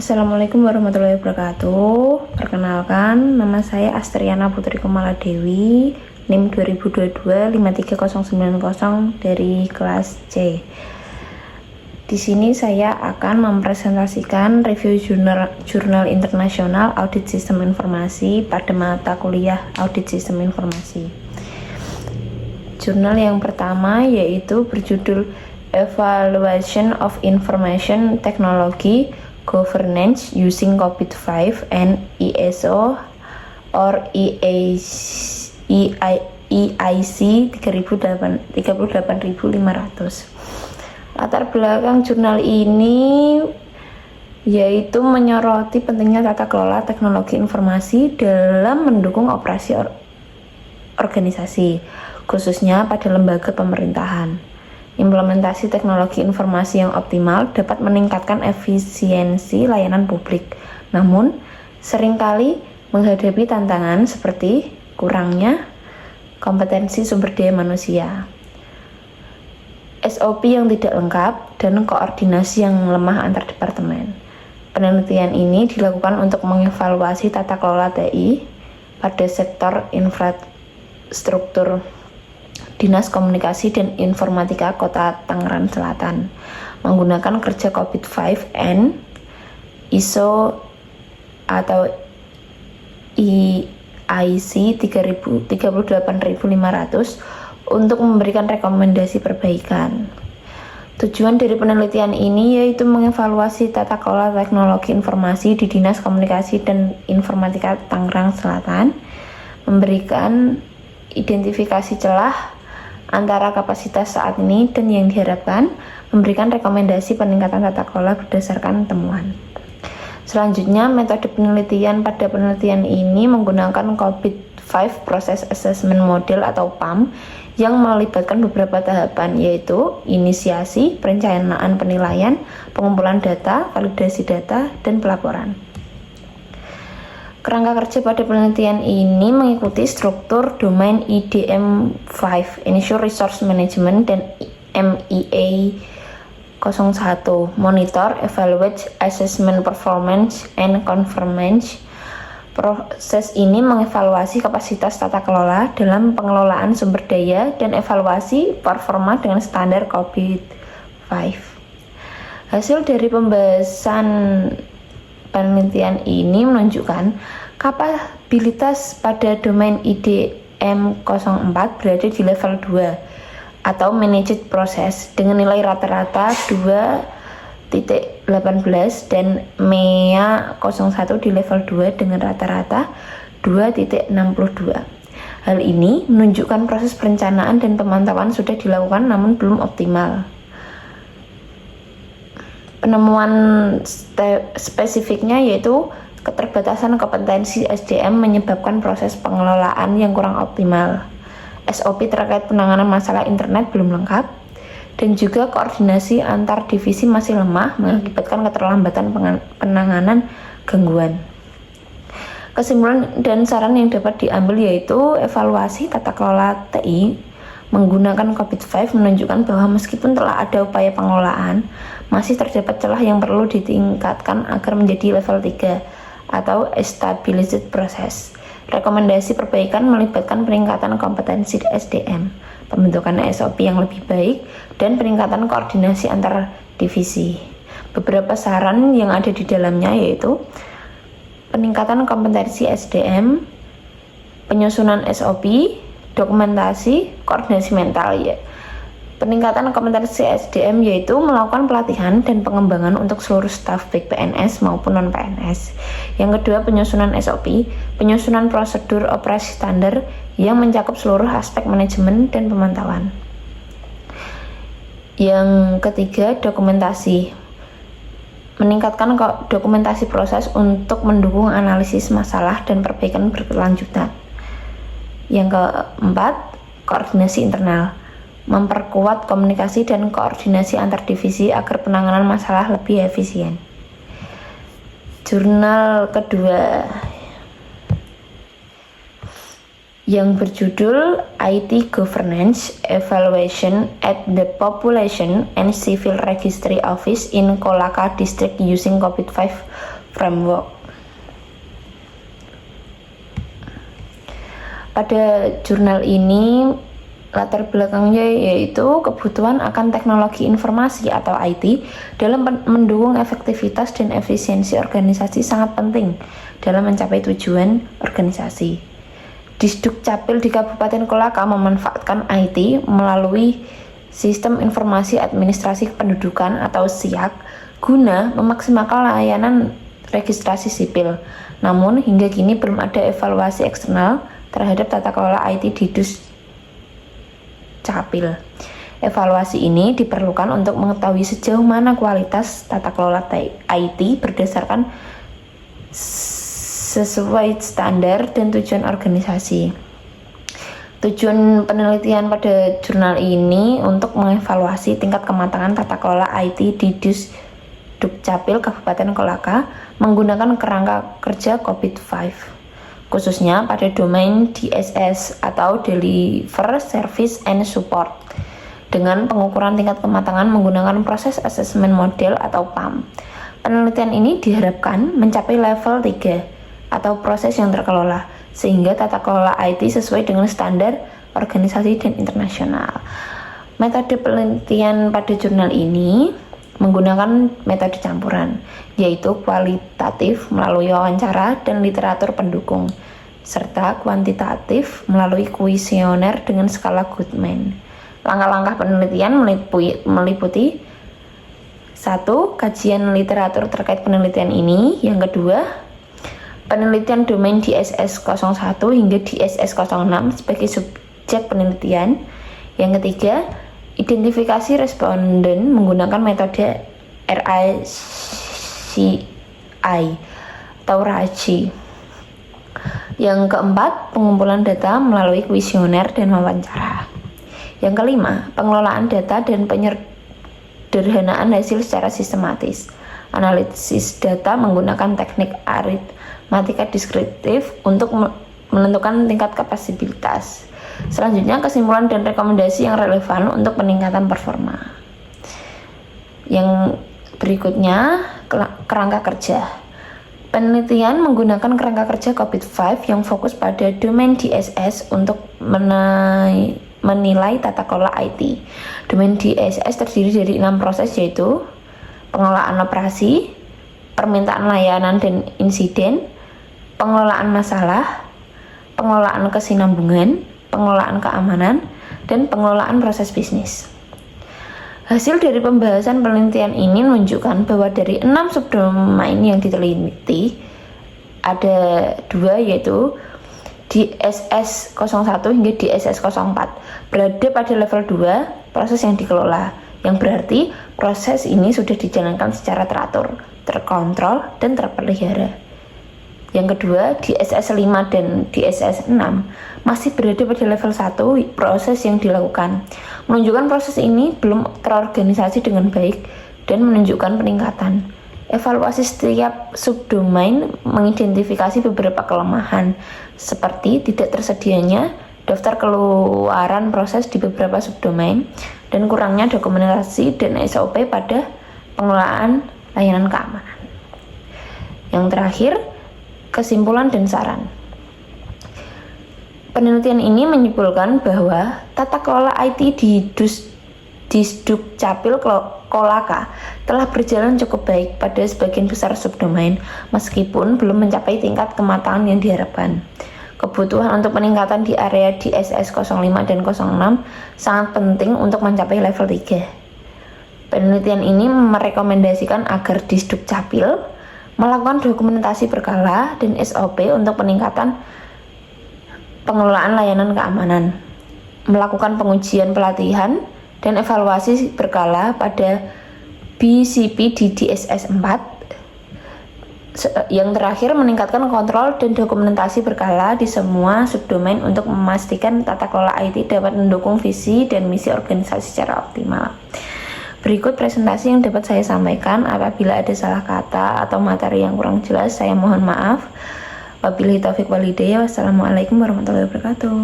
Assalamualaikum warahmatullahi wabarakatuh. Perkenalkan, nama saya Astriana Putri Kumaladewi, NIM 2022-53090 dari kelas C. Di sini saya akan mempresentasikan review jurnal internasional audit sistem informasi pada mata kuliah audit sistem informasi. Jurnal yang pertama yaitu berjudul Evaluation of Information Technology Governance Using COVID-5 and EISO or EIC 38500. Latar belakang jurnal ini yaitu menyoroti pentingnya tata kelola teknologi informasi dalam mendukung operasi organisasi, khususnya pada lembaga pemerintahan. Implementasi teknologi informasi yang optimal dapat meningkatkan efisiensi layanan publik, namun seringkali menghadapi tantangan seperti kurangnya kompetensi sumber daya manusia, SOP yang tidak lengkap, dan koordinasi yang lemah antar departemen. Penelitian ini dilakukan untuk mengevaluasi tata kelola TI pada sektor infrastruktur Dinas Komunikasi dan Informatika Kota Tangerang Selatan menggunakan kerja COVID-5 ISO atau EIC 38500 untuk memberikan rekomendasi perbaikan. Tujuan dari penelitian ini yaitu mengevaluasi tata kelola teknologi informasi di Dinas Komunikasi dan Informatika Tangerang Selatan, memberikan identifikasi celah antara kapasitas saat ini dan yang diharapkan, memberikan rekomendasi peningkatan tata kelola berdasarkan temuan. Selanjutnya, metode penelitian pada penelitian ini menggunakan COVID-5 Process Assessment Model atau PAM yang melibatkan beberapa tahapan, yaitu inisiasi, perencanaan penilaian, pengumpulan data, validasi data, dan pelaporan. Kerangka kerja pada penelitian ini mengikuti struktur domain IDM5, Initial Resource Management, dan MEA 01, Monitor, Evaluate, Assessment Performance, and Conformance. Proses ini mengevaluasi kapasitas tata kelola dalam pengelolaan sumber daya dan evaluasi performa dengan standar COVID-5. Hasil dari pembahasan penelitian ini menunjukkan kapabilitas pada domain IDM04 berada di level 2 atau Managed Process dengan nilai rata-rata 2.18 dan MEA 01 di level 2 dengan rata-rata 2.62. Hal ini menunjukkan proses perencanaan dan pemantauan sudah dilakukan namun belum optimal. Penemuan spesifiknya yaitu keterbatasan kompetensi SDM menyebabkan proses pengelolaan yang kurang optimal. SOP terkait penanganan masalah internet belum lengkap, dan juga koordinasi antar divisi masih lemah mengakibatkan keterlambatan penanganan gangguan. Kesimpulan dan saran yang dapat diambil yaitu evaluasi tata kelola TI menggunakan COVID-5 menunjukkan bahwa meskipun telah ada upaya pengelolaan, masih terdapat celah yang perlu ditingkatkan agar menjadi level 3 atau Established Process. Rekomendasi perbaikan melibatkan peningkatan kompetensi SDM, pembentukan SOP yang lebih baik, dan peningkatan koordinasi antar divisi. Beberapa saran yang ada di dalamnya yaitu peningkatan kompetensi SDM, penyusunan SOP, dokumentasi, koordinasi mental ya. Peningkatan kompetensi SDM yaitu melakukan pelatihan dan pengembangan untuk seluruh staf baik PNS maupun non-PNS. Yang kedua, penyusunan SOP, penyusunan prosedur operasi standar yang mencakup seluruh aspek manajemen dan pemantauan. Yang ketiga, dokumentasi. Meningkatkan dokumentasi proses untuk mendukung analisis masalah dan perbaikan berkelanjutan. Yang keempat, koordinasi internal. Memperkuat komunikasi dan koordinasi antar divisi agar penanganan masalah lebih efisien. Jurnal kedua yang berjudul IT Governance Evaluation at the Population and Civil Registry Office in Kolaka District using COVID-5 Framework. Pada jurnal ini latar belakangnya yaitu kebutuhan akan teknologi informasi atau IT dalam mendukung efektivitas dan efisiensi organisasi sangat penting dalam mencapai tujuan organisasi. Disduk Capil di Kabupaten Kolaka memanfaatkan IT melalui Sistem Informasi Administrasi Kependudukan atau SIAK guna memaksimalkan layanan registrasi sipil. Namun hingga kini belum ada evaluasi eksternal terhadap tata kelola IT di Capil. Evaluasi ini diperlukan untuk mengetahui sejauh mana kualitas tata kelola IT berdasarkan sesuai standar dan tujuan organisasi. Tujuan penelitian pada jurnal ini untuk mengevaluasi tingkat kematangan tata kelola IT di Dukcapil Kabupaten Kolaka menggunakan kerangka kerja COVID-5, khususnya pada domain DSS atau Deliver Service and Support, dengan pengukuran tingkat kematangan menggunakan proses assessment model atau PAM. Penelitian ini diharapkan mencapai level 3 atau proses yang terkelola, sehingga tata kelola IT sesuai dengan standar organisasi dan internasional. Metode penelitian pada jurnal ini menggunakan metode campuran, yaitu kualitatif melalui wawancara dan literatur pendukung, serta kuantitatif melalui kuesioner dengan skala Goodman. Langkah-langkah penelitian meliputi 1. Kajian literatur terkait penelitian ini. Yang kedua, penelitian domain DSS 01 hingga DSS 06 sebagai subjek penelitian. Yang ketiga, identifikasi responden menggunakan metode RACI atau RACI. Yang keempat, pengumpulan data melalui kuesioner dan wawancara. Yang kelima, pengelolaan data dan penyederhanaan hasil secara sistematis. Analisis data menggunakan teknik aritmatika deskriptif untuk menentukan tingkat kapasitas. Selanjutnya, kesimpulan dan rekomendasi yang relevan untuk peningkatan performa. Yang berikutnya, kerangka kerja. Penelitian menggunakan kerangka kerja COVID-5 yang fokus pada domain DSS untuk menilai tata kelola IT. Domain DSS terdiri dari 6 proses, yaitu pengelolaan operasi, permintaan layanan dan insiden, pengelolaan masalah, pengelolaan kesinambungan, pengelolaan keamanan, dan pengelolaan proses bisnis. Hasil dari pembahasan penelitian ini menunjukkan bahwa dari 6 subdomain yang diteliti, ada 2, yaitu DSS 01 hingga DSS 04 berada pada level 2 proses yang dikelola, yang berarti proses ini sudah dijalankan secara teratur, terkontrol, dan terpelihara. Yang kedua, DSS 5 dan DSS 6 masih berada pada level 1 proses yang dilakukan, menunjukkan proses ini belum terorganisasi dengan baik dan menunjukkan peningkatan. Evaluasi setiap subdomain mengidentifikasi beberapa kelemahan, seperti tidak tersedianya daftar keluaran proses di beberapa subdomain dan kurangnya dokumentasi dan SOP pada pengelolaan layanan keamanan. Yang terakhir, kesimpulan dan saran. Penelitian ini menyimpulkan bahwa tata kelola IT di Dukcapil Kolaka telah berjalan cukup baik pada sebagian besar subdomain, meskipun belum mencapai tingkat kematangan yang diharapkan. Kebutuhan untuk peningkatan di area DSS 05 dan 06 sangat penting untuk mencapai level 3. Penelitian ini merekomendasikan agar Dukcapil melakukan dokumentasi berkala dan SOP untuk peningkatan pengelolaan layanan keamanan, melakukan pengujian pelatihan dan evaluasi berkala pada BCP di DSS 4. Yang terakhir, meningkatkan kontrol dan dokumentasi berkala di semua subdomain untuk memastikan tata kelola IT dapat mendukung visi dan misi organisasi secara optimal. Berikut presentasi yang dapat saya sampaikan. Apabila ada salah kata atau materi yang kurang jelas, saya mohon maaf. Wabillahi taufiq walhidayah. Wassalamualaikum warahmatullahi wabarakatuh.